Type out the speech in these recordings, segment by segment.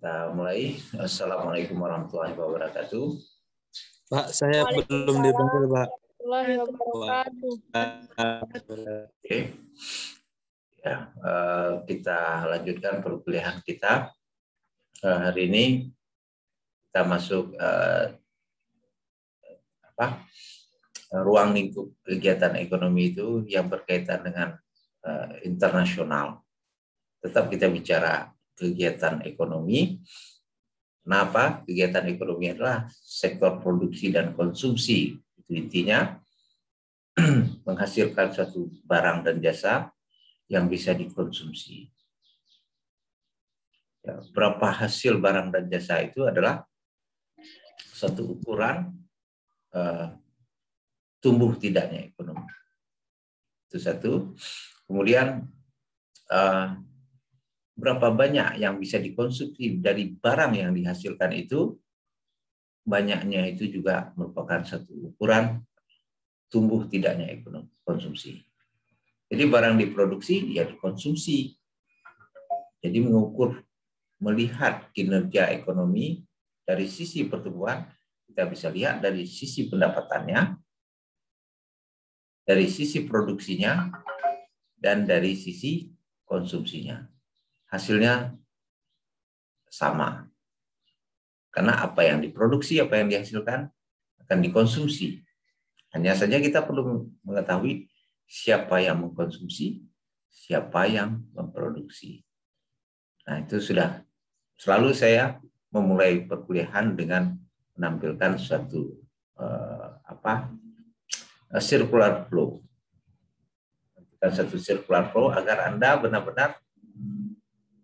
Kita mulai. Assalamualaikum warahmatullahi wabarakatuh. Pak, saya belum didengar, Pak. Oke. Ya, kita lanjutkan perkuliahan kita. Hari ini kita masuk ruang lingkup kegiatan ekonomi itu yang berkaitan dengan internasional. Tetap kita bicara kegiatan ekonomi. Kenapa? Kegiatan ekonomi adalah sektor produksi dan konsumsi. Itu intinya menghasilkan suatu barang dan jasa yang bisa dikonsumsi. Ya, berapa hasil barang dan jasa itu adalah satu ukuran tumbuh tidaknya ekonomi. Itu satu. Kemudian berapa banyak yang bisa dikonsumsi dari barang yang dihasilkan itu, banyaknya itu juga merupakan satu ukuran tumbuh tidaknya ekonomi konsumsi. Jadi barang diproduksi, ya dikonsumsi. Jadi mengukur, melihat kinerja ekonomi dari sisi pertumbuhan, kita bisa lihat dari sisi pendapatannya, dari sisi produksinya, dan dari sisi konsumsinya. Hasilnya sama. Karena apa yang diproduksi, apa yang dihasilkan akan dikonsumsi. Hanya saja kita perlu mengetahui siapa yang mengkonsumsi, siapa yang memproduksi. Nah, itu sudah selalu saya memulai perkuliahan dengan menampilkan suatu circular flow. Satu circular flow agar Anda benar-benar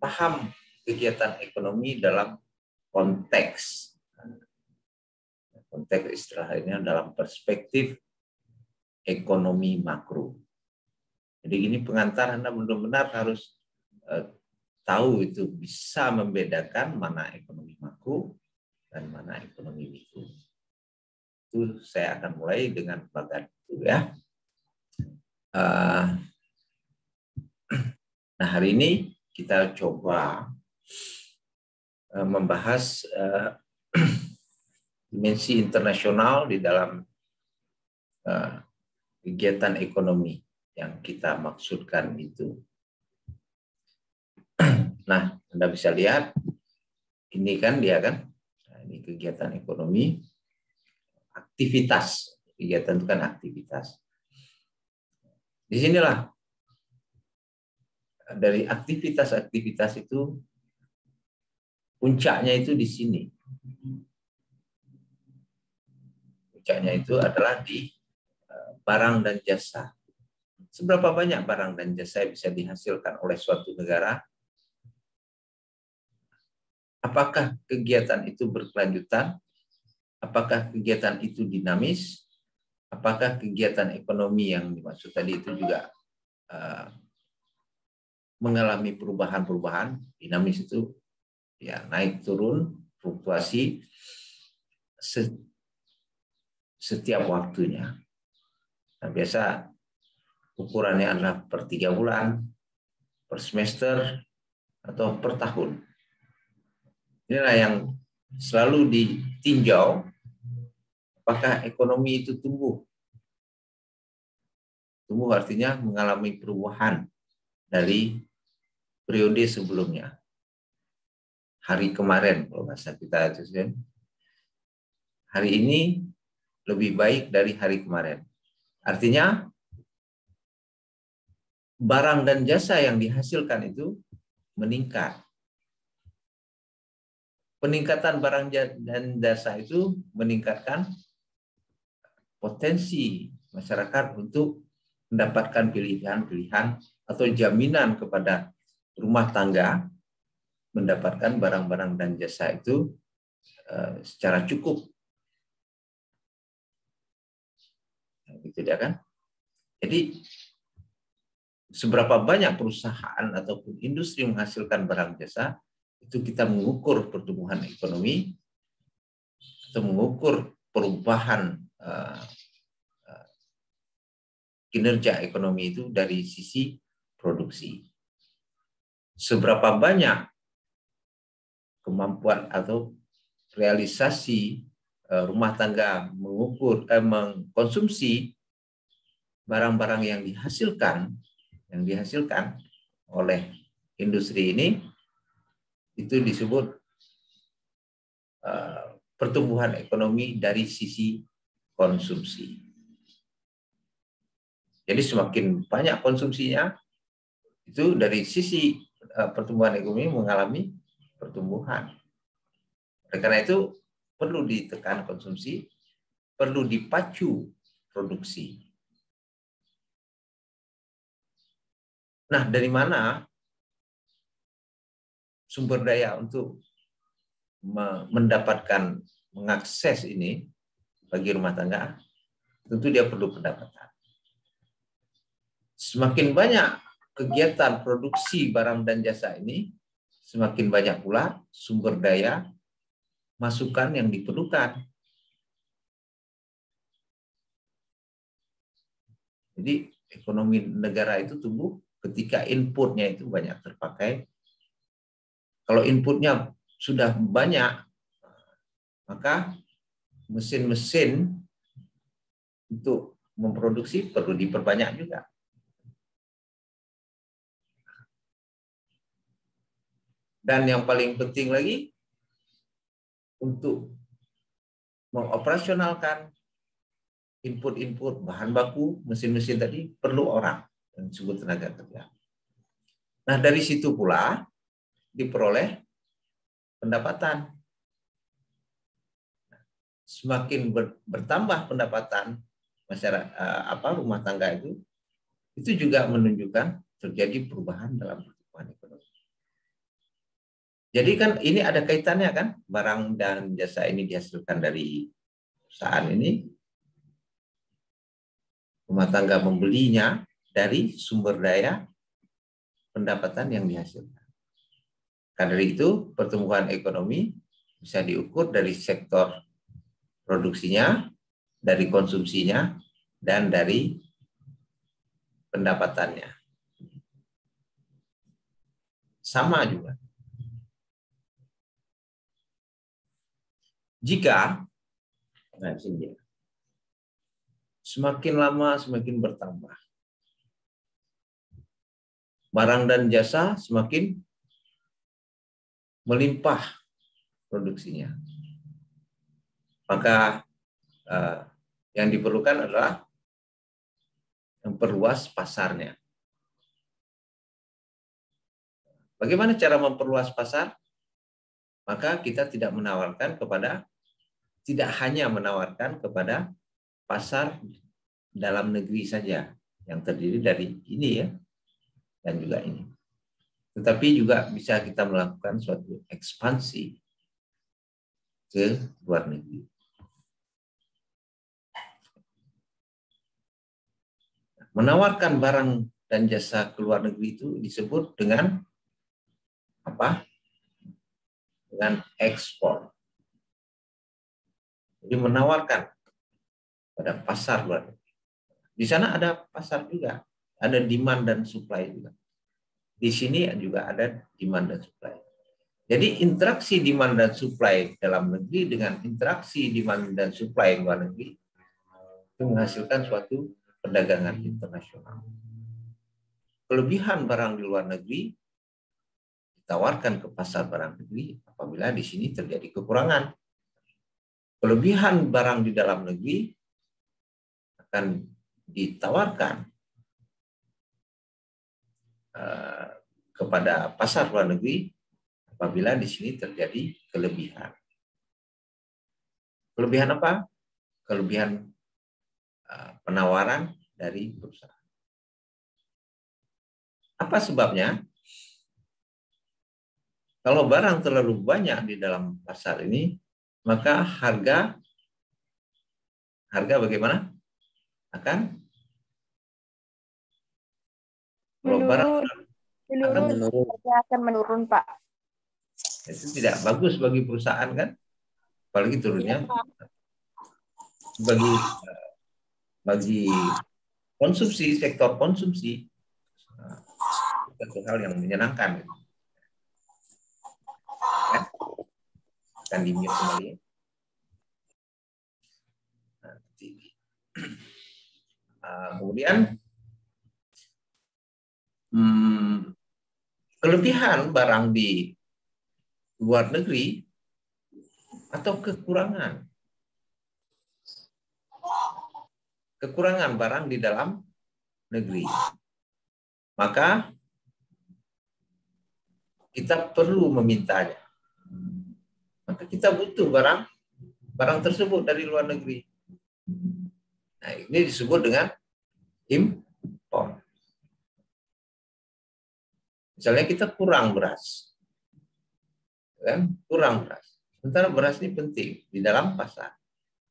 paham kegiatan ekonomi dalam konteks istilahnya dalam perspektif ekonomi makro. Jadi ini pengantar Anda benar-benar harus tahu itu bisa membedakan mana ekonomi makro dan mana ekonomi mikro. Itu saya akan mulai dengan bagian itu ya. Nah, hari ini kita coba membahas dimensi internasional di dalam kegiatan ekonomi yang kita maksudkan itu. Nah, Anda bisa lihat, ini kan dia kan, nah, ini kegiatan ekonomi, aktivitas, kegiatan itu kan aktivitas. Di sinilah dari aktivitas itu puncaknya itu di sini. Puncaknya itu adalah di barang dan jasa. Seberapa banyak barang dan jasa bisa dihasilkan oleh suatu negara? Apakah kegiatan itu berkelanjutan? Apakah kegiatan itu dinamis? Apakah kegiatan ekonomi yang dimaksud tadi itu juga mengalami perubahan-perubahan? Dinamis itu ya naik turun, fluktuasi setiap waktunya. Nah, biasa ukurannya adalah per 3 bulan, per semester, atau per tahun. Inilah yang selalu ditinjau, apakah ekonomi itu tumbuh. Tumbuh artinya mengalami perubahan dari periode sebelumnya. Hari kemarin, kalau bahasa kita itu, hari ini lebih baik dari hari kemarin. Artinya, barang dan jasa yang dihasilkan itu meningkat. Peningkatan barang dan jasa itu meningkatkan potensi masyarakat untuk mendapatkan pilihan-pilihan atau jaminan kepada rumah tangga mendapatkan barang-barang dan jasa itu secara cukup. Gitu ya kan? Jadi seberapa banyak perusahaan ataupun industri menghasilkan barang jasa, itu kita mengukur pertumbuhan ekonomi atau mengukur perubahan kinerja ekonomi itu dari sisi produksi. Seberapa banyak kemampuan atau realisasi rumah tangga mengkonsumsi barang-barang yang dihasilkan oleh industri ini, itu disebut pertumbuhan ekonomi dari sisi konsumsi. Jadi semakin banyak konsumsinya, itu dari sisi pertumbuhan ekonomi mengalami pertumbuhan. Oleh karena itu perlu ditekan konsumsi, perlu dipacu produksi. Nah, dari mana sumber daya untuk mendapatkan, mengakses ini bagi rumah tangga? Tentu dia perlu pendapatan. Semakin banyak kegiatan produksi barang dan jasa ini, semakin banyak pula sumber daya masukan yang diperlukan. Jadi ekonomi negara itu tumbuh ketika inputnya itu banyak terpakai. Kalau inputnya sudah banyak, maka mesin-mesin untuk memproduksi perlu diperbanyak juga. Dan yang paling penting lagi, untuk mengoperasionalkan input-input bahan baku, mesin-mesin tadi, perlu orang yang disebut tenaga kerja. Nah, dari situ pula diperoleh pendapatan. Semakin bertambah pendapatan masyarakat, rumah tangga itu juga menunjukkan terjadi perubahan dalam pertumbuhan ekonomi. Jadi kan ini ada kaitannya kan, barang dan jasa ini dihasilkan dari perusahaan ini, rumah tangga membelinya dari sumber daya pendapatan yang dihasilkan. Karena dari itu pertumbuhan ekonomi bisa diukur dari sektor produksinya, dari konsumsinya, dan dari pendapatannya. Sama juga. Jika semakin lama semakin bertambah, barang dan jasa semakin melimpah produksinya, maka yang diperlukan adalah memperluas pasarnya. Bagaimana cara memperluas pasar? Maka kita tidak hanya menawarkan kepada pasar dalam negeri saja yang terdiri dari ini ya, dan juga ini. Tetapi juga bisa kita melakukan suatu ekspansi ke luar negeri. Menawarkan barang dan jasa ke luar negeri itu disebut dengan apa? Dengan ekspor. Jadi menawarkan pada pasar luar negeri. Di sana ada pasar juga, ada demand dan supply juga. Di sini juga ada demand dan supply. Jadi interaksi demand dan supply dalam negeri dengan interaksi demand dan supply luar negeri itu menghasilkan suatu perdagangan internasional. Kelebihan barang di luar negeri ditawarkan ke pasar barang negeri apabila di sini terjadi kekurangan. Kelebihan barang di dalam negeri akan ditawarkan kepada pasar luar negeri apabila di sini terjadi kelebihan. Kelebihan apa? Kelebihan penawaran dari perusahaan. Apa sebabnya? Kalau barang terlalu banyak di dalam pasar ini, maka harga bagaimana? Akan menurun. Harga akan menurun, Pak. Itu tidak bagus bagi perusahaan kan? Apalagi turunnya. Bagi konsumsi, sektor konsumsi, itu hal yang menyenangkan. Akan di-mute kembali. Kemudian kelebihan barang di luar negeri atau kekurangan barang di dalam negeri. Maka kita perlu memintanya. Maka kita butuh barang tersebut dari luar negeri. Nah, ini disebut dengan impor. Misalnya kita kurang beras. Kan? Kurang beras. Sementara beras ini penting di dalam pasar.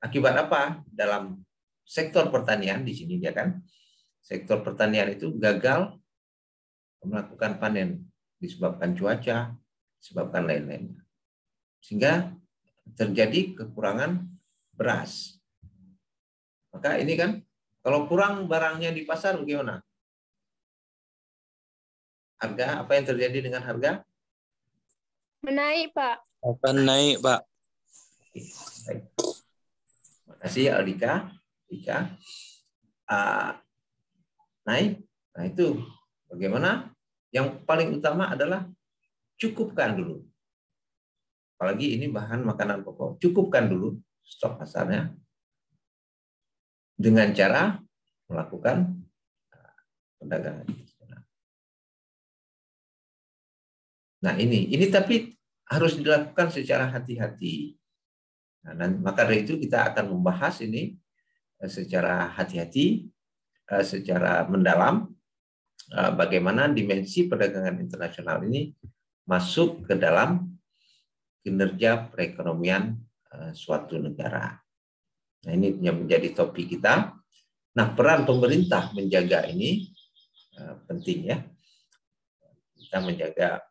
Akibat apa? Dalam sektor pertanian di sini dia kan. Sektor pertanian itu gagal melakukan panen disebabkan cuaca, disebabkan lain-lain. Sehingga terjadi kekurangan beras. Maka ini kan kalau kurang barangnya di pasar bagaimana? Harga, apa yang terjadi dengan harga? Menaik, Pak. Akan naik, Pak. Baik. Terima kasih Aldika. Naik. Nah itu bagaimana? Yang paling utama adalah cukupkan dulu. Apalagi ini bahan makanan pokok. Cukupkan dulu stok pasarnya dengan cara melakukan perdagangan. Nah ini tapi harus dilakukan secara hati-hati. Nah, maka dari itu kita akan membahas ini secara hati-hati, secara mendalam, bagaimana dimensi perdagangan internasional ini masuk ke dalam kinerja perekonomian suatu negara. Nah, ini yang menjadi topik kita. Nah, peran pemerintah menjaga ini penting ya. Kita menjaga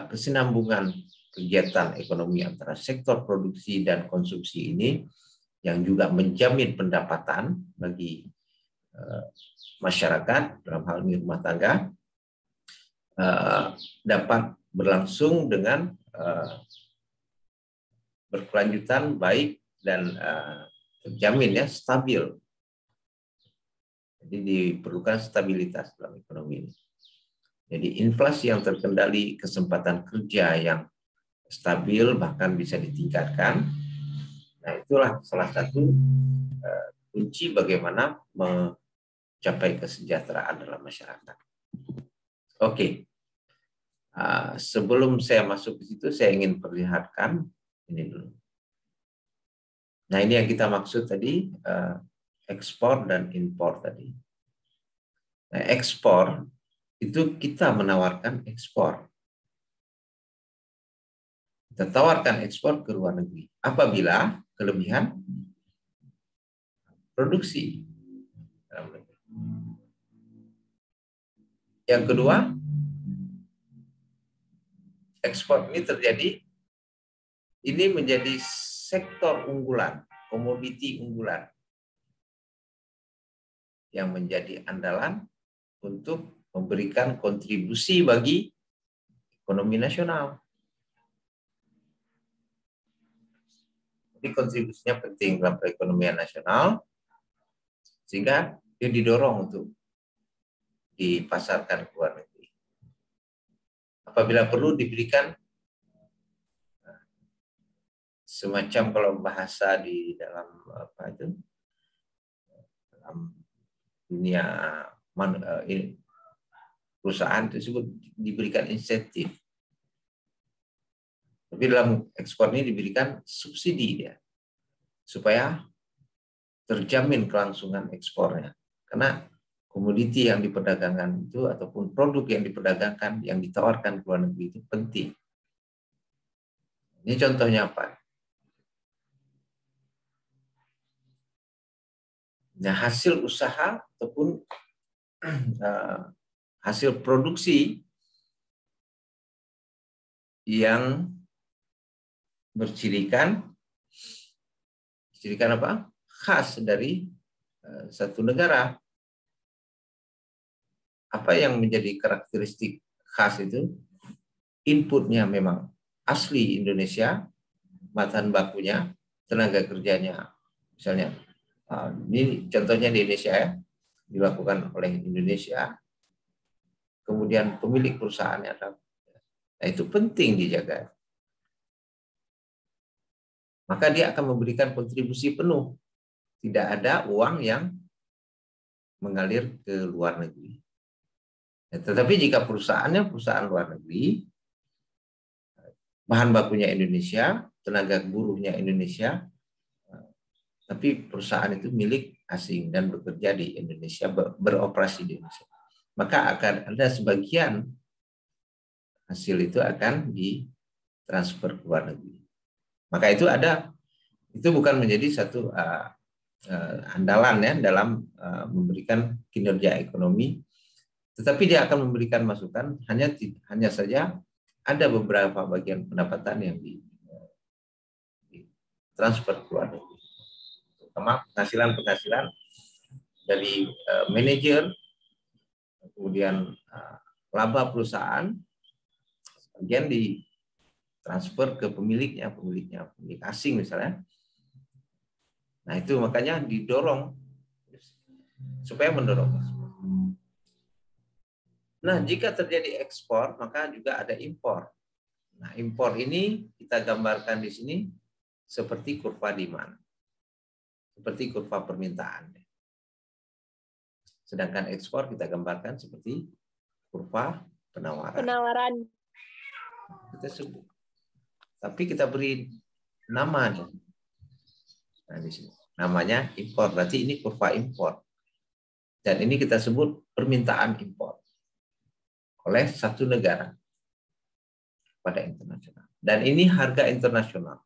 kesinambungan kegiatan ekonomi antara sektor produksi dan konsumsi ini yang juga menjamin pendapatan bagi masyarakat dalam hal ini rumah tangga dapat berlangsung dengan berkelanjutan baik dan terjamin ya stabil. Jadi diperlukan stabilitas dalam ekonomi ini. Jadi inflasi yang terkendali, kesempatan kerja yang stabil bahkan bisa ditingkatkan. Nah, itulah salah satu kunci bagaimana mencapai kesejahteraan dalam masyarakat. Oke. Sebelum saya masuk ke situ, saya ingin perlihatkan ini dulu. Nah, ini yang kita maksud tadi, ekspor dan impor tadi. Nah, ekspor itu kita menawarkan ekspor. Kita tawarkan ekspor ke luar negeri. Apabila kelebihan produksi dalam negeri. Yang kedua, ekspor ini terjadi, ini menjadi sektor unggulan, komoditi unggulan yang menjadi andalan untuk memberikan kontribusi bagi ekonomi nasional. Jadi kontribusinya penting dalam perekonomian nasional, sehingga dia didorong untuk dipasarkan ke luar negeri. Apabila perlu diberikan semacam kalau bahasa di dalam apa itu dalam dunia perusahaan tersebut diberikan insentif. Tapi dalam ekspor ini diberikan subsidi dia supaya terjamin kelangsungan ekspornya. Karena komoditi yang diperdagangkan itu ataupun produk yang diperdagangkan yang ditawarkan ke luar negeri itu penting. Ini contohnya apa? Nah, hasil usaha ataupun hasil produksi yang bercirikan apa? Khas dari satu negara. Apa yang menjadi karakteristik khas itu? Inputnya memang asli Indonesia, bahan bakunya, tenaga kerjanya, misalnya ini contohnya di Indonesia ya, dilakukan oleh Indonesia, kemudian pemilik perusahaannya, nah itu penting dijaga. Maka dia akan memberikan kontribusi penuh. Tidak ada uang yang mengalir ke luar negeri. Tetapi jika perusahaannya perusahaan luar negeri, bahan bakunya Indonesia, tenaga buruhnya Indonesia, tapi perusahaan itu milik asing dan bekerja di Indonesia, beroperasi di Indonesia, maka akan ada sebagian hasil itu akan ditransfer ke luar negeri. Maka itu bukan menjadi satu andalan ya dalam memberikan kinerja ekonomi, tetapi dia akan memberikan masukan, hanya saja ada beberapa bagian pendapatan yang ditransfer ke luar negeri, terutama penghasilan dari manajer, kemudian laba perusahaan, sebagian ditransfer ke pemilik asing misalnya. Nah itu makanya didorong supaya mendorong ekspor. Nah jika terjadi ekspor maka juga ada impor. Nah impor ini kita gambarkan di sini seperti kurva demand, seperti kurva permintaan. Sedangkan ekspor kita gambarkan seperti kurva penawaran. Kita sebut, tapi kita beri nama nih. Nah di sini namanya impor, berarti ini kurva impor. Dan ini kita sebut permintaan impor oleh satu negara pada internasional. Dan ini harga internasional.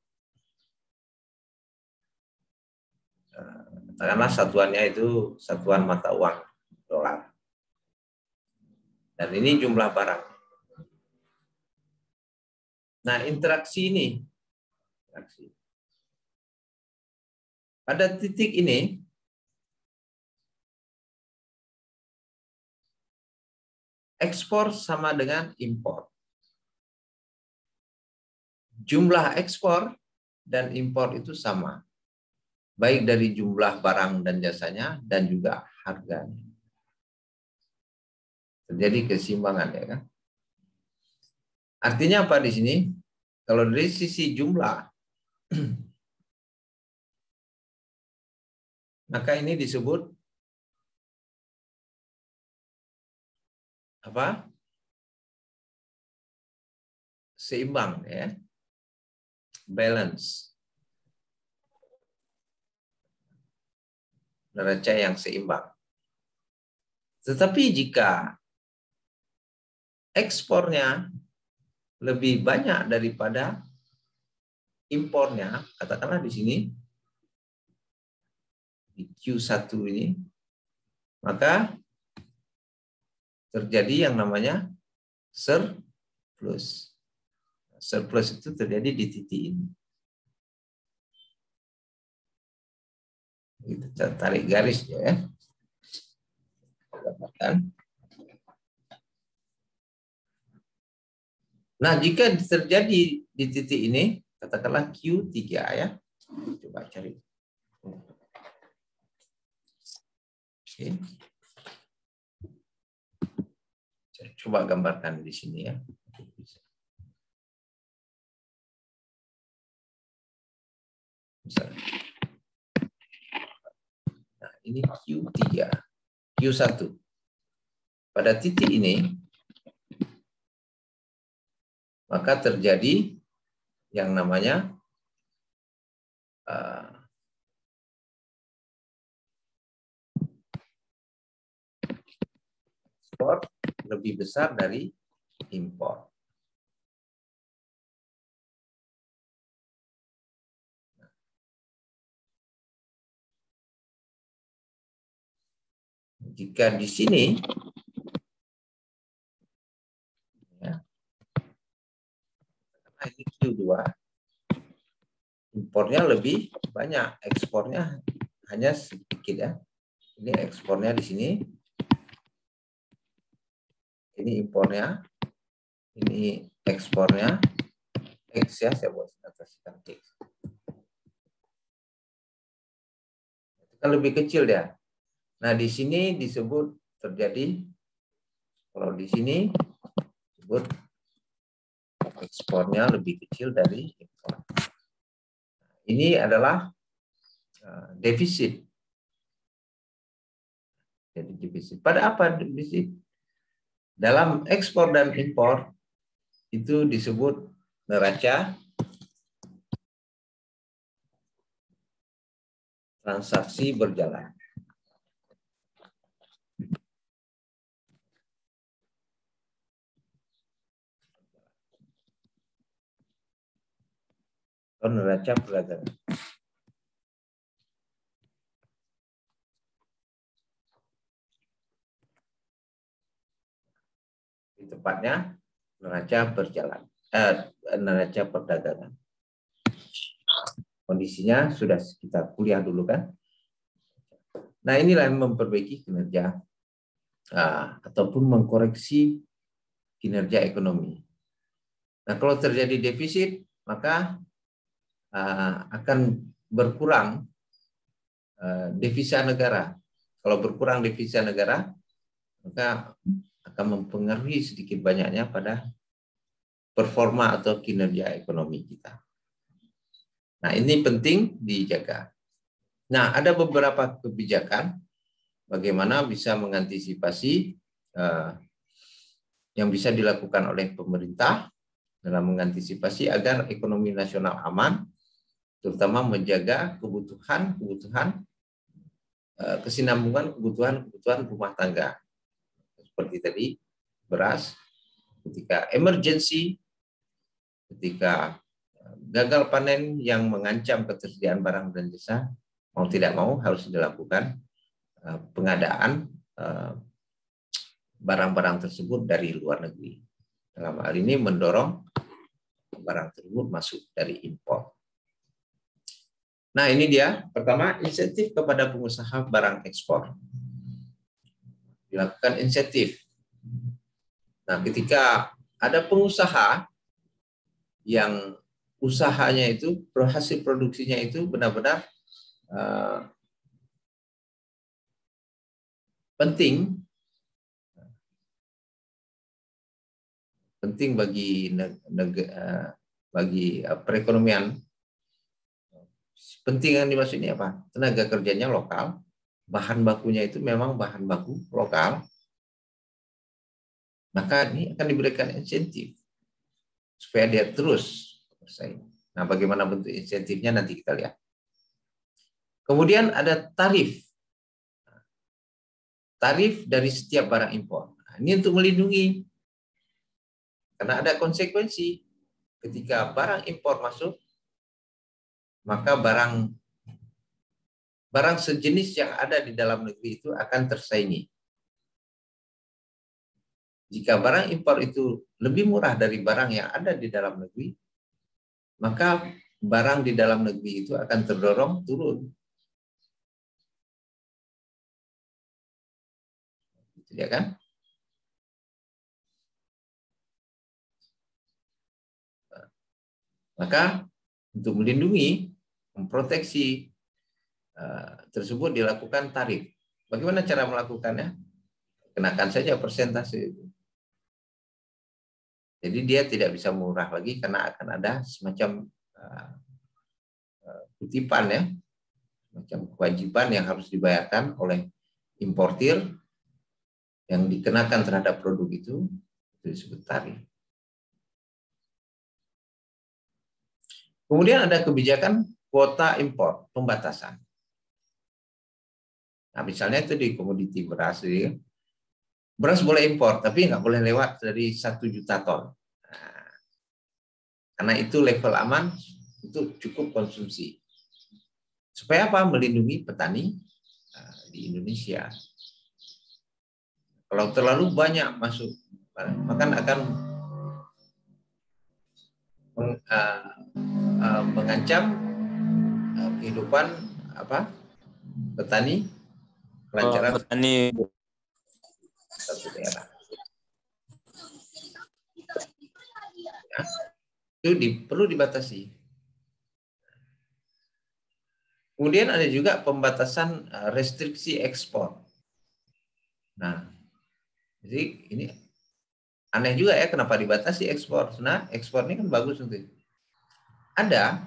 Katakanlah satuannya itu satuan mata uang dolar. Dan ini jumlah barang. Nah interaksi ini, pada titik ini, ekspor sama dengan impor. Jumlah ekspor dan impor itu sama. Baik dari jumlah barang dan jasanya dan juga harganya. Terjadi keseimbangan ya kan. Artinya apa di sini? Kalau dari sisi jumlah, maka ini disebut apa? Seimbang ya. Balance. Neraca yang seimbang. Tetapi jika ekspornya lebih banyak daripada impornya, katakanlah di sini, di Q1 ini, maka terjadi yang namanya surplus. Surplus itu terjadi di titik ini. Kita tarik garis ya. Nah, jika terjadi di titik ini, katakanlah Q3 ya. Coba cari. Oke. Coba gambarkan di sini ya. Misalnya. Nah, ini Q3. Q1. Pada titik ini, maka terjadi yang namanya ekspor lebih besar dari impor. Jika di sini ya, ini Q2, impornya lebih banyak, ekspornya hanya sedikit ya. Ini ekspornya di sini, ini impornya, ini ekspornya X ya, saya buat ataskan X. kan lebih kecil dia. Nah, di sini disebut terjadi, kalau di sini disebut ekspornya lebih kecil dari impor. Ini adalah defisit. Jadi defisit. Pada apa defisit? Dalam ekspor dan impor itu disebut neraca transaksi berjalan. Atau neraca perdagangan. Di tepatnya neraca berjalan, neraca perdagangan. Kondisinya sudah kita kuliah dulu kan. Nah, inilah yang memperbaiki kinerja ataupun mengkoreksi kinerja ekonomi. Nah, kalau terjadi defisit, maka akan berkurang devisa negara. Kalau berkurang devisa negara, maka akan mempengaruhi sedikit banyaknya pada performa atau kinerja ekonomi kita. Nah, ini penting dijaga. Nah, ada beberapa kebijakan bagaimana bisa mengantisipasi yang bisa dilakukan oleh pemerintah dalam mengantisipasi agar ekonomi nasional aman, terutama menjaga kebutuhan kesinambungan kebutuhan rumah tangga. Seperti tadi, beras, ketika emergency, ketika gagal panen yang mengancam ketersediaan barang dan jasa, mau tidak mau harus dilakukan pengadaan barang-barang tersebut dari luar negeri. Dalam hal ini mendorong barang tersebut masuk dari impor. Nah, ini dia. Pertama, insentif kepada pengusaha barang ekspor. Dilakukan insentif. Nah, ketika ada pengusaha yang usahanya itu, hasil produksinya itu benar-benar penting bagi perekonomian. Penting yang dimaksud ini apa? Tenaga kerjanya lokal, bahan bakunya itu memang bahan baku lokal, maka ini akan diberikan insentif supaya dia terus bersaing. Nah, bagaimana bentuk insentifnya nanti kita lihat. Kemudian ada tarif. Tarif dari setiap barang impor. Nah, ini untuk melindungi. Karena ada konsekuensi. Ketika barang impor masuk, maka barang sejenis yang ada di dalam negeri itu akan tersaingi. Jika barang impor itu lebih murah dari barang yang ada di dalam negeri, maka barang di dalam negeri itu akan terdorong turun. Ya kan? Maka untuk melindungi, memproteksi tersebut dilakukan tarif. Bagaimana cara melakukannya? Kenakan saja persentase itu. Jadi dia tidak bisa murah lagi karena akan ada semacam kutipan ya, semacam kewajiban yang harus dibayarkan oleh importir yang dikenakan terhadap produk itu disebut tarif. Kemudian ada kebijakan kuota impor, pembatasan. Nah, misalnya itu di komoditi beras, ya. Beras boleh impor, tapi nggak boleh lewat dari 1 juta ton. Nah, karena itu level aman untuk cukup konsumsi. Supaya apa? Melindungi petani di Indonesia. Kalau terlalu banyak masuk, maka akan mengancam kehidupan petani, kelancaran petani satu daerah. Ya, itu perlu dibatasi. Kemudian ada juga pembatasan restriksi ekspor. Nah, jadi ini aneh juga ya kenapa dibatasi ekspor. Nah, ekspor ini kan bagus untuk ada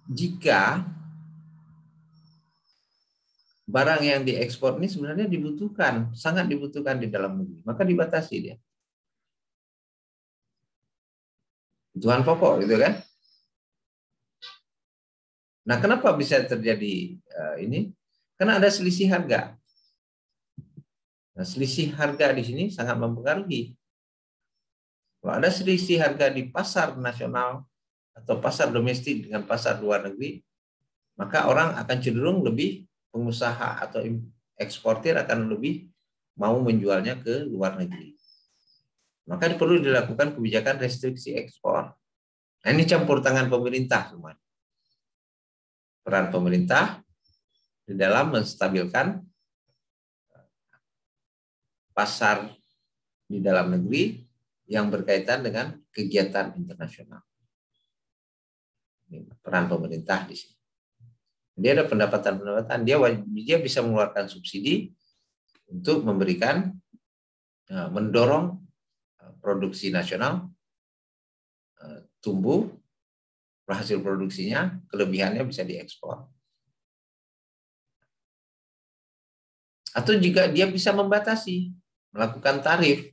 jika barang yang diekspor ini sebenarnya dibutuhkan, sangat dibutuhkan di dalam negeri, maka dibatasi dia. Kebutuhan pokok gitu kan. Nah, kenapa bisa terjadi ini? Karena ada selisih harga. Nah, selisih harga di sini sangat mempengaruhi. Kalau ada selisih harga di pasar nasional atau pasar domestik dengan pasar luar negeri, maka orang akan cenderung lebih, pengusaha atau eksportir akan lebih mau menjualnya ke luar negeri. Maka perlu dilakukan kebijakan restriksi ekspor. Nah, ini campur tangan pemerintah semua. Peran pemerintah di dalam menstabilkan pasar di dalam negeri yang berkaitan dengan kegiatan internasional. Ini peran pemerintah di sini. Dia ada pendapatan, dia bisa mengeluarkan subsidi untuk memberikan, mendorong produksi nasional tumbuh, hasil produksinya, kelebihannya bisa diekspor. Atau juga dia bisa membatasi, melakukan tarif.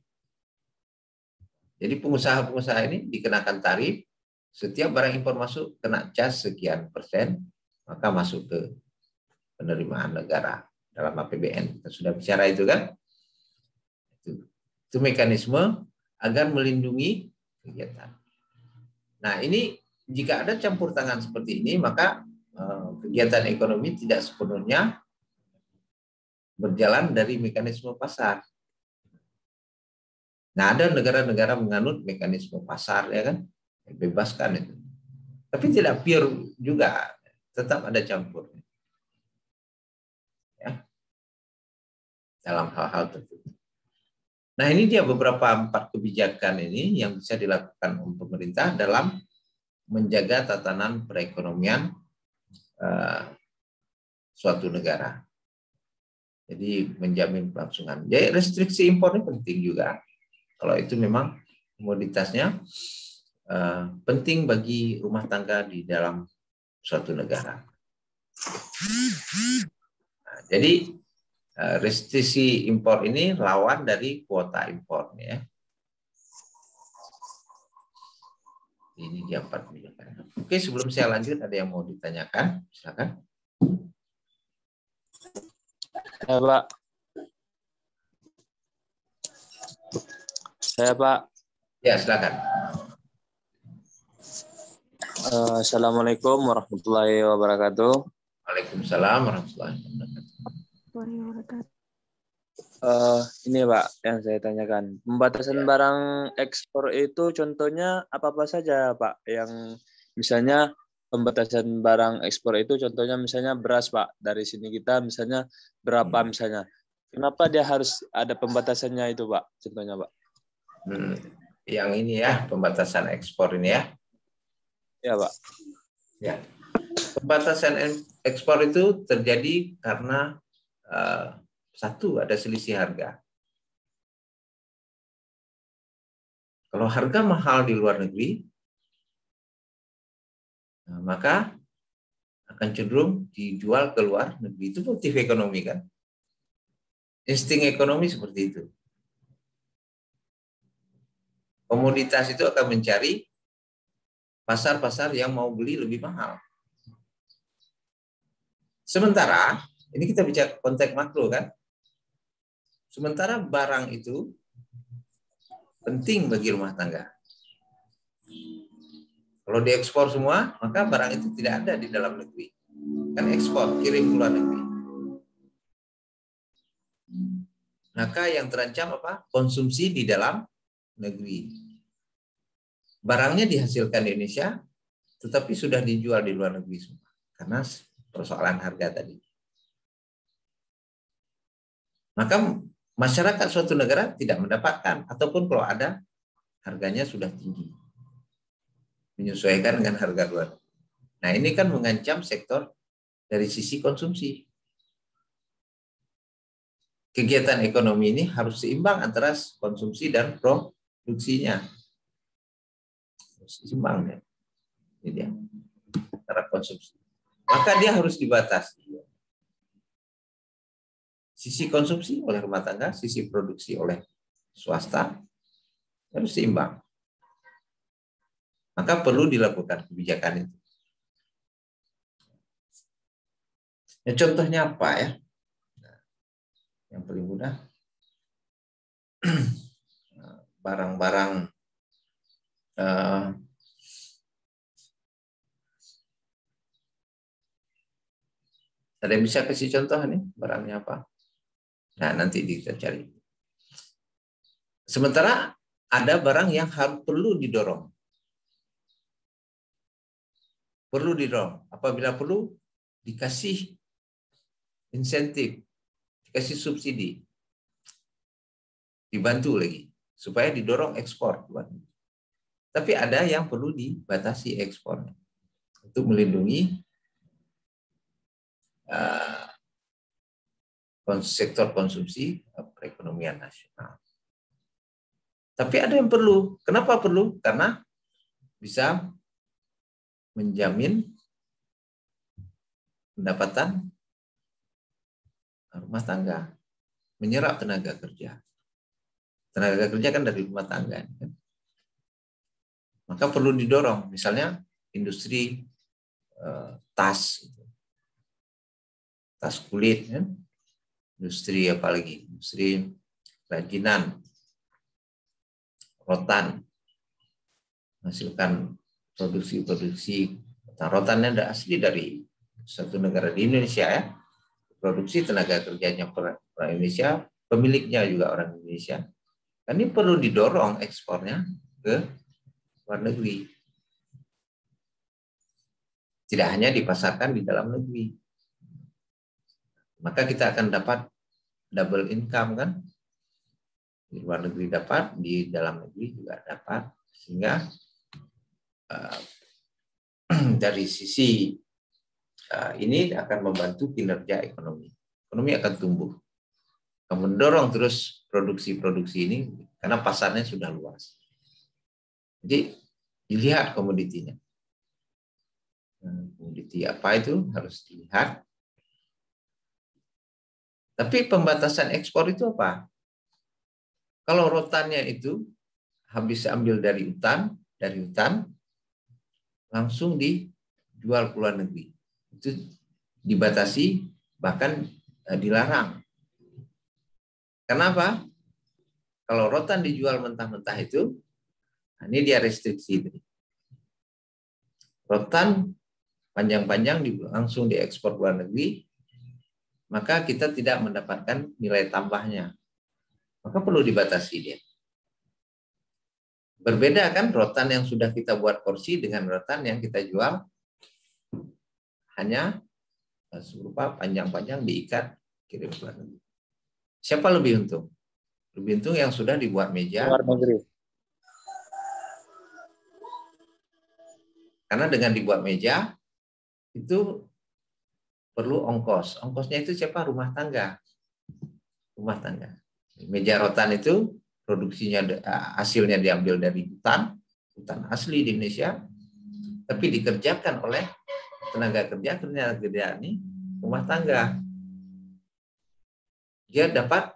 Jadi pengusaha-pengusaha ini dikenakan tarif, setiap barang impor masuk kena cas sekian persen, maka masuk ke penerimaan negara dalam APBN. Kita sudah bicara itu kan? Itu mekanisme agar melindungi kegiatan. Nah, ini jika ada campur tangan seperti ini, maka kegiatan ekonomi tidak sepenuhnya berjalan dari mekanisme pasar. Nah, ada negara-negara menganut mekanisme pasar, ya kan, bebaskan itu. Tapi tidak pure juga, tetap ada campur. Ya, dalam hal-hal tertentu. Nah, ini dia beberapa 4 kebijakan ini yang bisa dilakukan oleh pemerintah dalam menjaga tatanan perekonomian suatu negara. Jadi menjamin kelangsungan. Jadi restriksi impor ini penting juga. Kalau itu memang komoditasnya penting bagi rumah tangga di dalam suatu negara. Nah, jadi restriksi impor ini lawan dari kuota impor, ya. Ini dia 4 kebijakan. Oke, sebelum saya lanjut, ada yang mau ditanyakan? Silakan. Ya, Pak. Saya, Pak. Ya, silakan. Assalamualaikum warahmatullahi wabarakatuh. Waalaikumsalam warahmatullahi wabarakatuh. Ini Pak yang saya tanyakan. Pembatasan barang ekspor itu contohnya apa-apa saja Pak? Yang misalnya pembatasan barang ekspor itu contohnya misalnya beras Pak. Dari sini kita misalnya berapa misalnya. Kenapa dia harus ada pembatasannya itu Pak? Contohnya Pak. Yang ini ya, pembatasan ekspor ini ya. Ya Pak. Ya. Pembatasan ekspor itu terjadi karena satu, ada selisih harga. Kalau harga mahal di luar negeri, maka akan cenderung dijual ke luar negeri. Itu motif ekonomi kan. Insting ekonomi seperti itu. Komoditas itu akan mencari pasar-pasar yang mau beli lebih mahal. Sementara, ini kita bicara konteks makro kan. Sementara barang itu penting bagi rumah tangga. Kalau diekspor semua, maka barang itu tidak ada di dalam negeri. Kan ekspor, kirim ke luar negeri. Maka yang terancam apa? Konsumsi di dalam negeri. Barangnya dihasilkan di Indonesia, tetapi sudah dijual di luar negeri semua. Karena persoalan harga tadi. Maka masyarakat suatu negara tidak mendapatkan, ataupun kalau ada, harganya sudah tinggi. Menyesuaikan dengan harga luar. Nah, ini kan mengancam sektor dari sisi konsumsi. Kegiatan ekonomi ini harus seimbang antara konsumsi dan produksinya. Harus seimbang ya. Ini dia. Antara konsumsi. Maka dia harus dibatasi. Sisi konsumsi oleh rumah tangga, sisi produksi oleh swasta harus seimbang. Maka perlu dilakukan kebijakan itu. Ya, contohnya apa ya? Yang paling mudah, barang-barang ada yang bisa kasih contoh nih barangnya apa? Nah, nanti kita cari. Sementara ada barang yang perlu didorong. Perlu didorong. Apabila perlu, dikasih insentif, dikasih subsidi, dibantu lagi, supaya didorong ekspor. Tapi ada yang perlu dibatasi ekspornya untuk melindungi sektor konsumsi perekonomian nasional. Tapi ada yang perlu. Kenapa perlu? Karena bisa menjamin pendapatan rumah tangga, menyerap tenaga kerja. Tenaga kerja kan dari rumah tangga. Kan? Maka perlu didorong. Misalnya industri tas, tas kulit, kan? Industri apalagi, industri kerajinan, rotan, menghasilkan produksi-produksi. Rotannya ada asli dari satu negara di Indonesia ya. Produksi tenaga kerjanya orang Indonesia, pemiliknya juga orang Indonesia. Dan ini perlu didorong ekspornya ke luar negeri. Tidak hanya dipasarkan di dalam negeri. Maka kita akan dapat double income kan. Di luar negeri dapat, di dalam negeri juga dapat. Sehingga dari sisi ini akan membantu kinerja ekonomi. Ekonomi akan tumbuh. Akan mendorong terus produksi-produksi ini karena pasarnya sudah luas. Jadi dilihat komoditinya. Komoditi apa itu harus dilihat. Tapi pembatasan ekspor itu apa? Kalau rotannya itu habis ambil dari hutan langsung dijual ke luar negeri. Itu dibatasi, bahkan dilarang. Kenapa? Kalau rotan dijual mentah-mentah itu, ini dia restriksi. Rotan panjang-panjang langsung diekspor ke luar negeri, maka kita tidak mendapatkan nilai tambahnya. Maka perlu dibatasi dia. Berbeda kan rotan yang sudah kita buat porsi dengan rotan yang kita jual hanya berupa panjang-panjang diikat kirim ke luar negeri. Siapa lebih untung? Lebih untung yang sudah dibuat meja. Luar negeri. Karena dengan dibuat meja itu perlu ongkos. Ongkosnya itu siapa? Rumah tangga. Rumah tangga. Meja rotan itu produksinya hasilnya diambil dari hutan asli di Indonesia, tapi dikerjakan oleh tenaga kerja ini rumah tangga. Dia dapat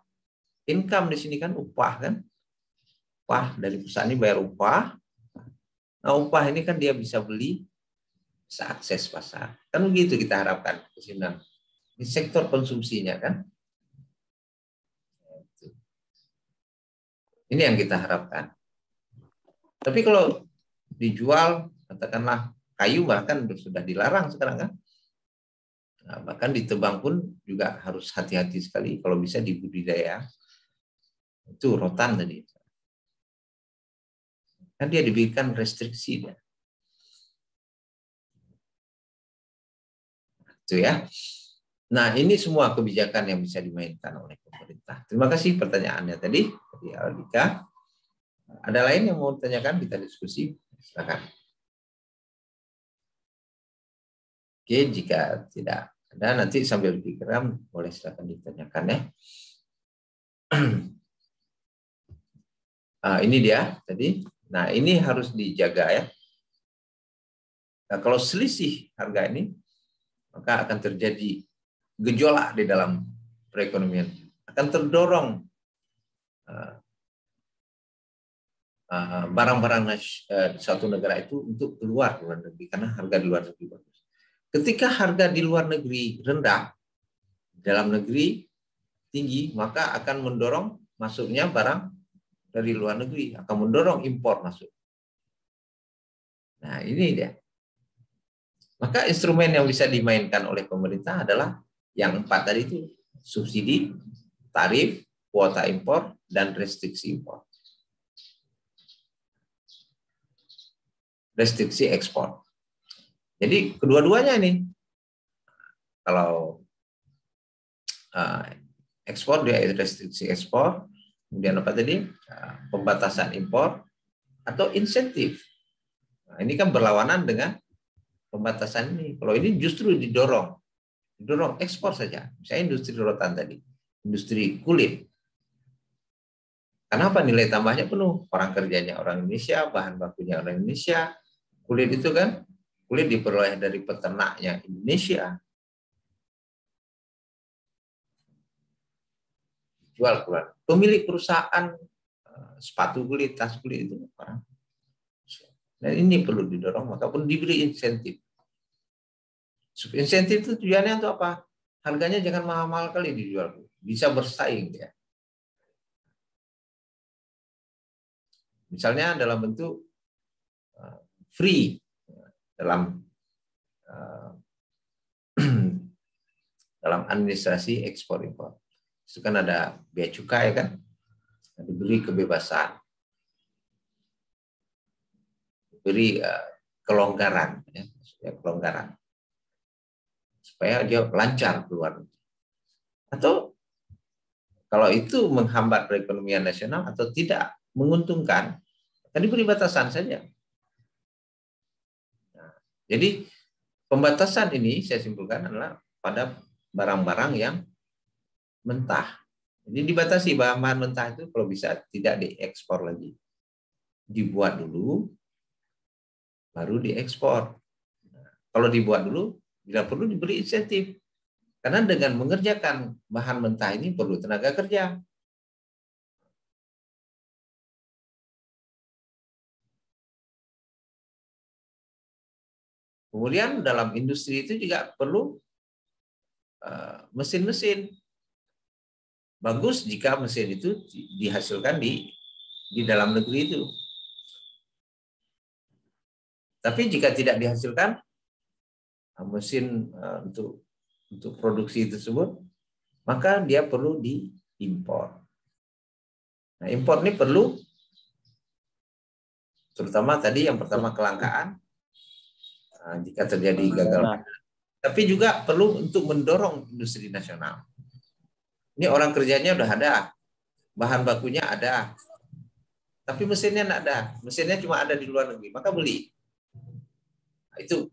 income di sini kan, upah kan. Upah dari perusahaan ini bayar upah. Nah, upah ini kan dia bisa beli, bisa akses pasar. Kan begitu kita harapkan di sektor konsumsinya kan. Ini yang kita harapkan. Tapi kalau dijual, katakanlah kayu bahkan sudah dilarang sekarang kan. Nah, bahkan ditebang pun juga harus hati-hati sekali kalau bisa dibudidaya. Itu rotan tadi. Kan dia diberikan restriksi dia. Itu ya. Nah, ini semua kebijakan yang bisa dimainkan oleh pemerintah. Terima kasih pertanyaannya tadi dari Aldika. Ada lain yang mau tanyakan, kita diskusi? Silakan. Oke, jika tidak ada nanti sambil pikiran boleh silakan ditanyakan ya. Ini dia tadi. Nah, ini harus dijaga ya. Nah, kalau selisih harga ini, maka akan terjadi gejolak di dalam perekonomian. Akan terdorong barang-barang suatu negara itu untuk keluar ke luar negeri karena harga di luar negeri bagus. Ketika harga di luar negeri rendah, dalam negeri tinggi, maka akan mendorong masuknya barang dari luar negeri, akan mendorong impor masuk. Nah, ini dia. Maka instrumen yang bisa dimainkan oleh pemerintah adalah yang 4 tadi itu, subsidi, tarif, kuota impor, dan restriksi impor. Restriksi ekspor. Jadi kedua-duanya ini, kalau ekspor dia restriksi ekspor, kemudian apa tadi, pembatasan impor atau insentif. Nah, ini kan berlawanan dengan pembatasan ini. Kalau ini justru didorong ekspor saja. Misalnya industri rotan tadi, industri kulit. Kenapa nilai tambahnya penuh? Orang kerjanya orang Indonesia, bahan bakunya orang Indonesia. Kulit itu kan, kulit diperoleh dari peternaknya Indonesia. Jual keluar. Pemilik perusahaan sepatu kulit, tas kulit itu orang. Dan ini perlu didorong, maka pun diberi insentif. Insentif itu tujuannya untuk apa? Harganya jangan mahal-mahal kali dijual. Bisa bersaing ya. Misalnya dalam bentuk free dalam dalam administrasi ekspor impor. Itu kan ada bea cukai kan, diberi kebebasan, diberi kelonggaran, ya, kelonggaran supaya dia lancar keluar. Atau kalau itu menghambat perekonomian nasional atau tidak menguntungkan, akan diberi batasan saja. Jadi pembatasan ini saya simpulkan adalah pada barang-barang yang mentah. Jadi dibatasi bahan mentah itu kalau bisa tidak diekspor lagi. Dibuat dulu, baru diekspor. Kalau dibuat dulu, bila perlu diberi insentif. Karena dengan mengerjakan bahan mentah ini perlu tenaga kerja. Kemudian dalam industri itu juga perlu mesin-mesin. Bagus jika mesin itu dihasilkan di dalam negeri itu. Tapi jika tidak dihasilkan mesin untuk produksi tersebut, maka dia perlu diimpor. Nah, impor ini perlu, terutama tadi yang pertama kelangkaan, jika terjadi gagal. Tapi juga perlu untuk mendorong industri nasional. Ini orang kerjanya udah ada, bahan bakunya ada, tapi mesinnya tidak ada. Mesinnya cuma ada di luar negeri, maka beli. Nah, itu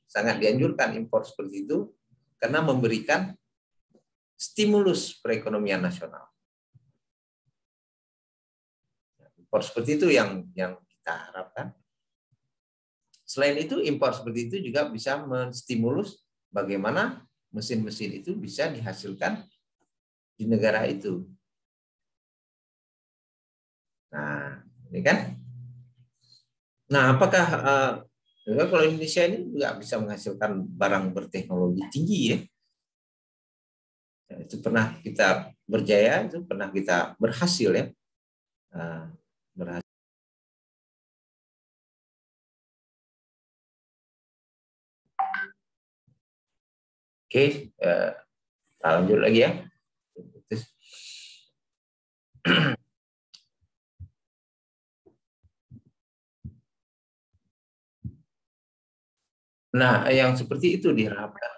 sangat dianjurkan impor seperti itu karena memberikan stimulus perekonomian nasional. Impor seperti itu yang kita harapkan. Selain itu, impor seperti itu juga bisa menstimulus bagaimana mesin-mesin itu bisa dihasilkan di negara itu. Nah, ini kan. Nah, apakah kalau Indonesia ini juga bisa menghasilkan barang berteknologi tinggi ya? Itu pernah kita berjaya, itu pernah kita berhasil ya. Berhasil. Oke, lanjut lagi ya. Nah, yang seperti itu diharapkan.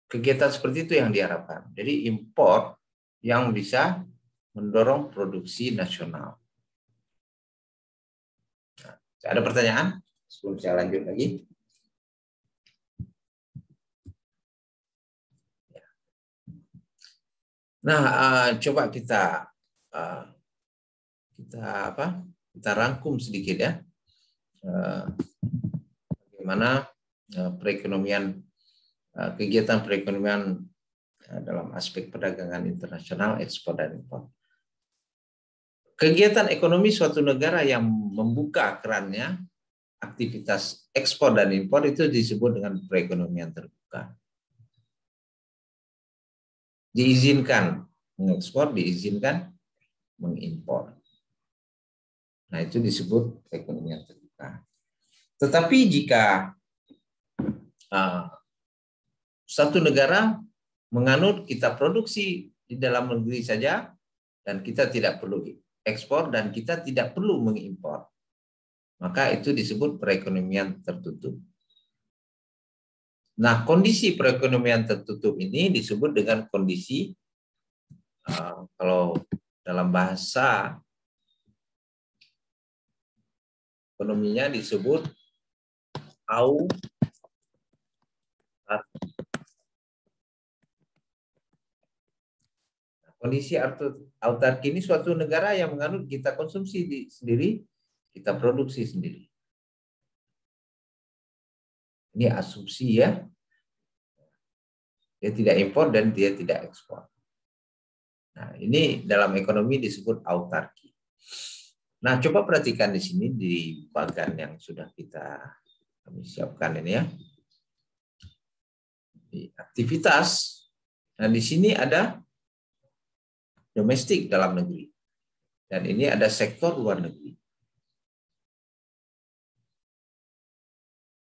Kegiatan seperti itu yang diharapkan. Jadi impor yang bisa mendorong produksi nasional. Nah, ada pertanyaan? sebelum saya lanjut lagi. Nah, coba kita rangkum sedikit ya, bagaimana perekonomian, kegiatan perekonomian dalam aspek perdagangan internasional, ekspor dan impor. Kegiatan ekonomi suatu negara yang membuka kerannya, aktivitas ekspor dan impor itu disebut dengan perekonomian terbuka. Diizinkan mengekspor, diizinkan mengimpor. Nah, itu disebut perekonomian terbuka. Tetapi jika satu negara menganut kita produksi di dalam negeri saja dan kita tidak perlu ekspor dan kita tidak perlu mengimpor, maka itu disebut perekonomian tertutup. Nah, kondisi perekonomian tertutup ini disebut dengan kondisi, kalau dalam bahasa ekonominya disebut autarki. Kondisi autarki ini suatu negara yang menganut kita konsumsi sendiri, kita produksi sendiri. Ini asumsi ya. Dia tidak impor dan dia tidak ekspor. Nah, ini dalam ekonomi disebut autarki. Nah, coba perhatikan di sini di bagan yang sudah kami siapkan ini ya. Di aktivitas. Nah, di sini ada domestik dalam negeri. Dan ini ada sektor luar negeri.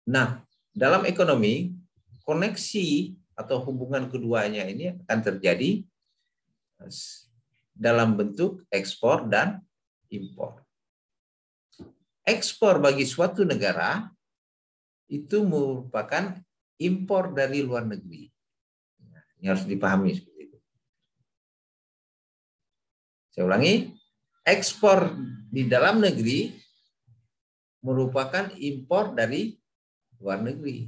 Nah, dalam ekonomi, koneksi atau hubungan keduanya ini akan terjadi dalam bentuk ekspor dan impor. Ekspor bagi suatu negara itu merupakan impor dari luar negeri. Ini harus dipahami seperti itu. Saya ulangi, ekspor di dalam negeri merupakan impor dari luar negeri.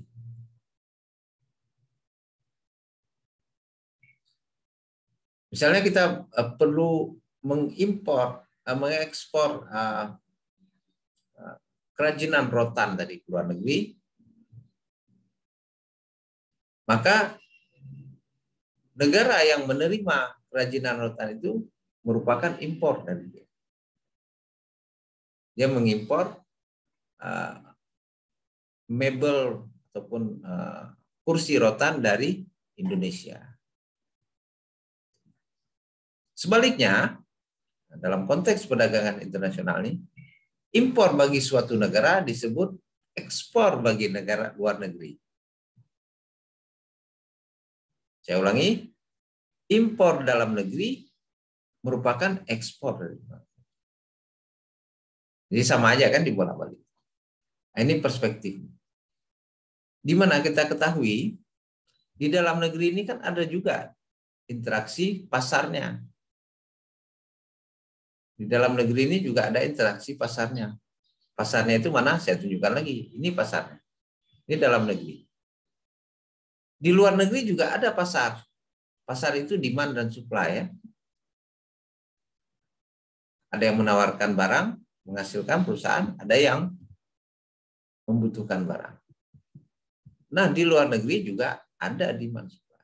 Misalnya kita perlu mengekspor kerajinan rotan dari luar negeri, maka negara yang menerima kerajinan rotan itu merupakan impor dari dia. Dia mengimpor mebel ataupun kursi rotan dari Indonesia. Sebaliknya, dalam konteks perdagangan internasional ini, impor bagi suatu negara disebut ekspor bagi negara luar negeri. Saya ulangi, impor dalam negeri merupakan ekspor dari luar negeri. Jadi sama aja kan dibolak-balik. Nah, ini perspektif. Di mana kita ketahui, di dalam negeri ini kan ada juga interaksi pasarnya. Di dalam negeri ini juga ada interaksi pasarnya. Pasarnya itu mana? Saya tunjukkan lagi. Ini pasarnya. Ini dalam negeri. Di luar negeri juga ada pasar. Pasar itu demand dan supply ya. Ada yang menawarkan barang, menghasilkan perusahaan, ada yang membutuhkan barang. Nah, di luar negeri juga ada demand supply.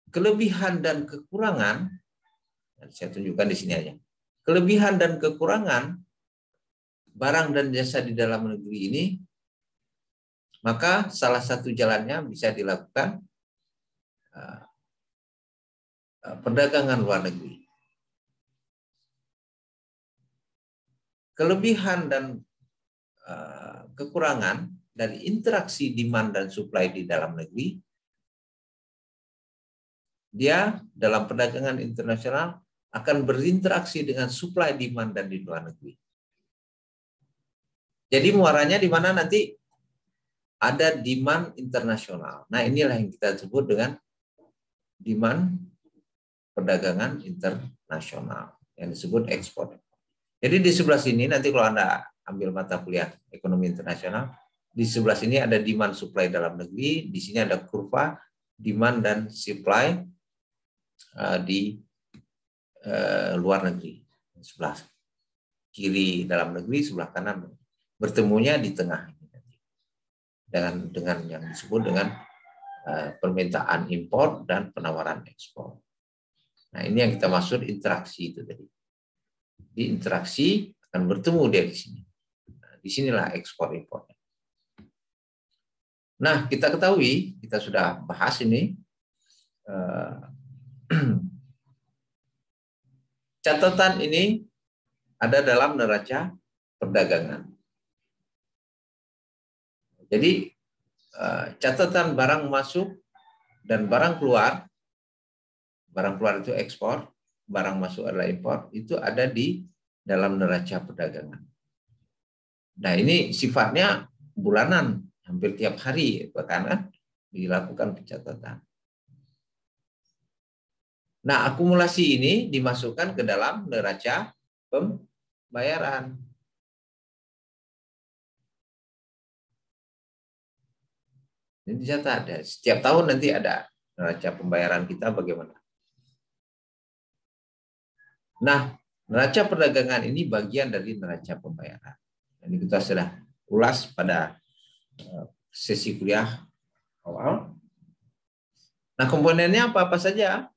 Kelebihan dan kekurangan, saya tunjukkan di sini aja. Kelebihan dan kekurangan barang dan jasa di dalam negeri ini, maka salah satu jalannya bisa dilakukan perdagangan luar negeri. Kelebihan dan kekurangan dari interaksi demand dan supply di dalam negeri, dia dalam perdagangan internasional akan berinteraksi dengan supply demand dan di luar negeri. Jadi muaranya di mana nanti ada demand internasional. Nah, inilah yang kita sebut dengan demand perdagangan internasional yang disebut ekspor. Jadi di sebelah sini nanti kalau Anda ambil mata kuliah ekonomi internasional, di sebelah sini ada demand supply dalam negeri, di sini ada kurva demand dan supply di luar negeri. Sebelah kiri dalam negeri, sebelah kanan bertemunya di tengah dengan yang disebut dengan permintaan impor dan penawaran ekspor. Nah, ini yang kita maksud interaksi itu tadi. Di interaksi akan bertemu dia di sini. Nah, disinilah ekspor impor. Nah, kita ketahui, kita sudah bahas ini, catatan ini ada dalam neraca perdagangan. Jadi, catatan barang masuk dan barang keluar itu ekspor, barang masuk adalah impor, itu ada di dalam neraca perdagangan. Nah, ini sifatnya bulanan, hampir tiap hari, bahkan dilakukan pencatatan. Nah, akumulasi ini dimasukkan ke dalam neraca pembayaran. Ini dicatat, setiap tahun nanti ada neraca pembayaran kita bagaimana. Nah, neraca perdagangan ini bagian dari neraca pembayaran. Ini kita sudah ulas pada sesi kuliah awal. Nah, komponennya apa-apa saja.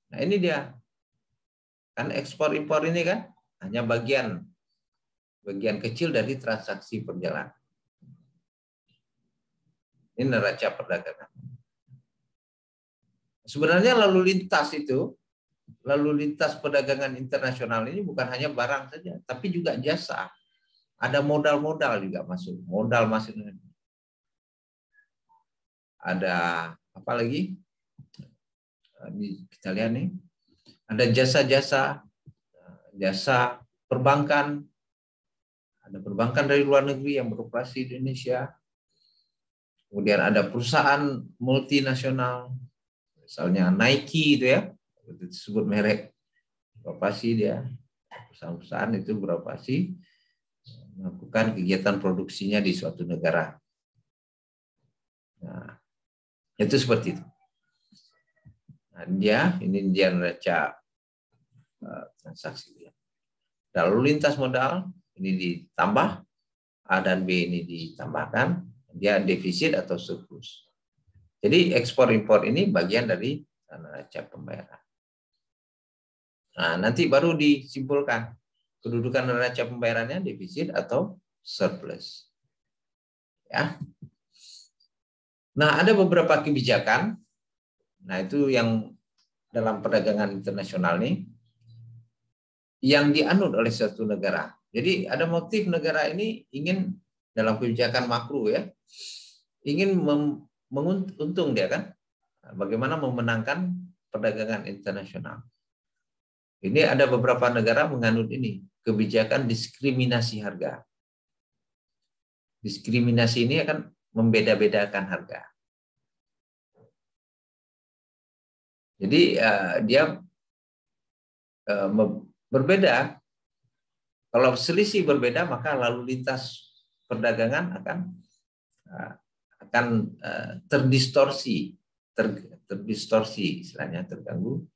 Nah, ini dia. Kan ekspor impor ini kan hanya bagian kecil dari transaksi perjalanan. Ini neraca perdagangan. Sebenarnya lalu lintas perdagangan internasional ini bukan hanya barang saja, tapi juga jasa. Ada modal-modal juga masuk. Modal masuk. Ada apa lagi? Kita lihat nih. Ada jasa perbankan. Ada perbankan dari luar negeri yang beroperasi di Indonesia. Kemudian ada perusahaan multinasional, misalnya Nike itu ya, disebut merek, beroperasi dia. Perusahaan-perusahaan itu beroperasi melakukan kegiatan produksinya di suatu negara. Nah, itu seperti itu. Nah, ini dia neraca transaksi dia. Lalu lintas modal ini ditambah, A dan B ini ditambahkan, dia defisit atau surplus. Jadi ekspor impor ini bagian dari neraca pembayaran. Nah, nanti baru disimpulkan kedudukan neraca pembayarannya defisit atau surplus. Ya. Nah, ada beberapa kebijakan. Nah, itu yang dalam perdagangan internasional nih yang dianut oleh suatu negara. Jadi ada motif negara ini ingin dalam kebijakan makro ya, ingin menguntung dia kan, bagaimana memenangkan perdagangan internasional. Ini ada beberapa negara menganut ini, kebijakan diskriminasi harga. Diskriminasi ini akan membeda-bedakan harga. Jadi dia berbeda. Kalau selisih berbeda, maka lalu lintas perdagangan akan terdistorsi, istilahnya terganggu.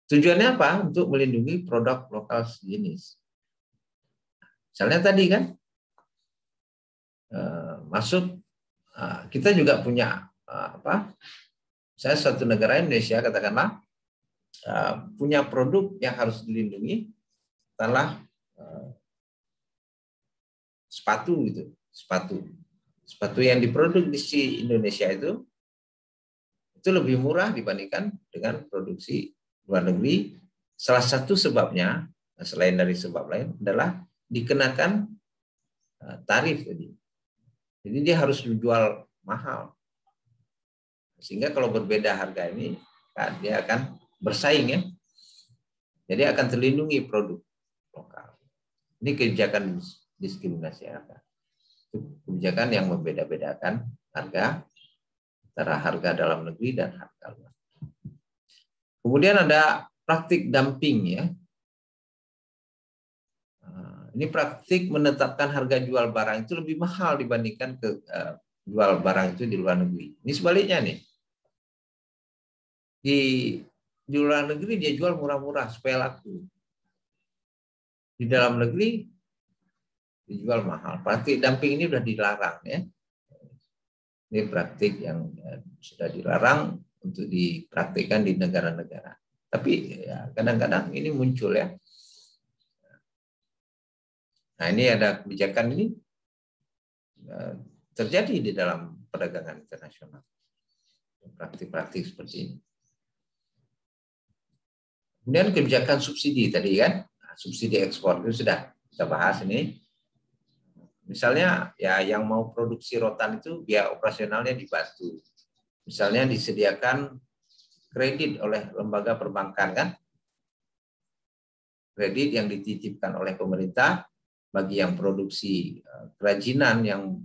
Tujuannya apa? Untuk melindungi produk lokal sejenis. Misalnya tadi kan masuk, kita juga punya saya suatu negara Indonesia katakanlah punya produk yang harus dilindungi, adalah sepatu gitu, sepatu yang diproduksi Indonesia itu lebih murah dibandingkan dengan produksi luar negeri. Salah satu sebabnya, selain dari sebab lain, adalah dikenakan tarif tadi. Jadi dia harus dijual mahal. Sehingga kalau berbeda harga ini, dia akan bersaing ya. Jadi akan terlindungi produk lokal. Ini kebijakan diskriminasi harga. Kebijakan yang membeda-bedakan harga antara harga dalam negeri dan harga luar. Kemudian ada praktik dumping ya. Ini praktik menetapkan harga jual barang itu lebih mahal dibandingkan jual barang itu di luar negeri. Ini sebaliknya nih. Di luar negeri dia jual murah-murah supaya laku. Di dalam negeri dijual mahal. Praktik dumping ini sudah dilarang ya. Ini praktik yang sudah dilarang untuk dipraktikkan di negara-negara. Tapi ya, kadang-kadang ini muncul ya. Nah, ini ada kebijakan ini terjadi di dalam perdagangan internasional. Praktik-praktik seperti ini. Kemudian kebijakan subsidi tadi kan, subsidi ekspor itu sudah kita bahas ini. Misalnya ya yang mau produksi rotan itu biaya operasionalnya dibantu. Misalnya disediakan kredit oleh lembaga perbankan kan. Kredit yang dititipkan oleh pemerintah bagi yang produksi kerajinan yang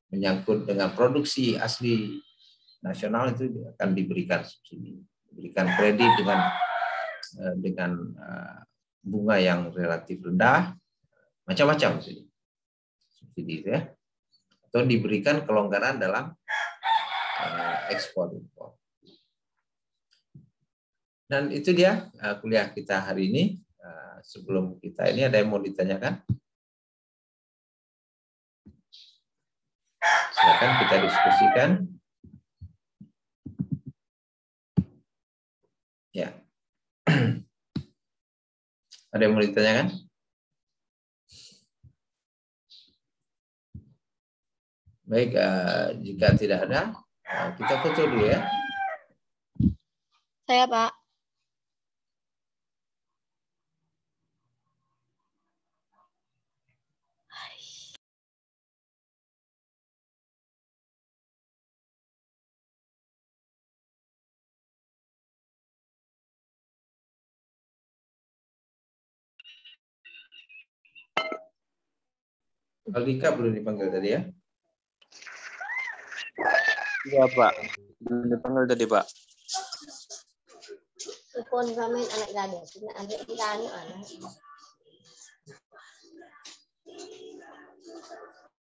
menyangkut dengan produksi asli nasional itu akan diberikan subsidi, diberikan kredit dengan bunga yang relatif rendah, macam-macam subsidi itu ya, atau diberikan kelonggaran dalam ekspor impor. Dan itu dia kuliah kita hari ini. Sebelum kita ini ada yang mau ditanyakan? Silakan kita diskusikan. Ya. Ada yang mau ditanyakan? Baik, jika tidak ada, kita foto dulu ya. Saya, Pak. Aldika belum dipanggil tadi ya? Iya, Pak. Belum dipanggil tadi, Pak. Telepon kami anak gadis, anak kita anak.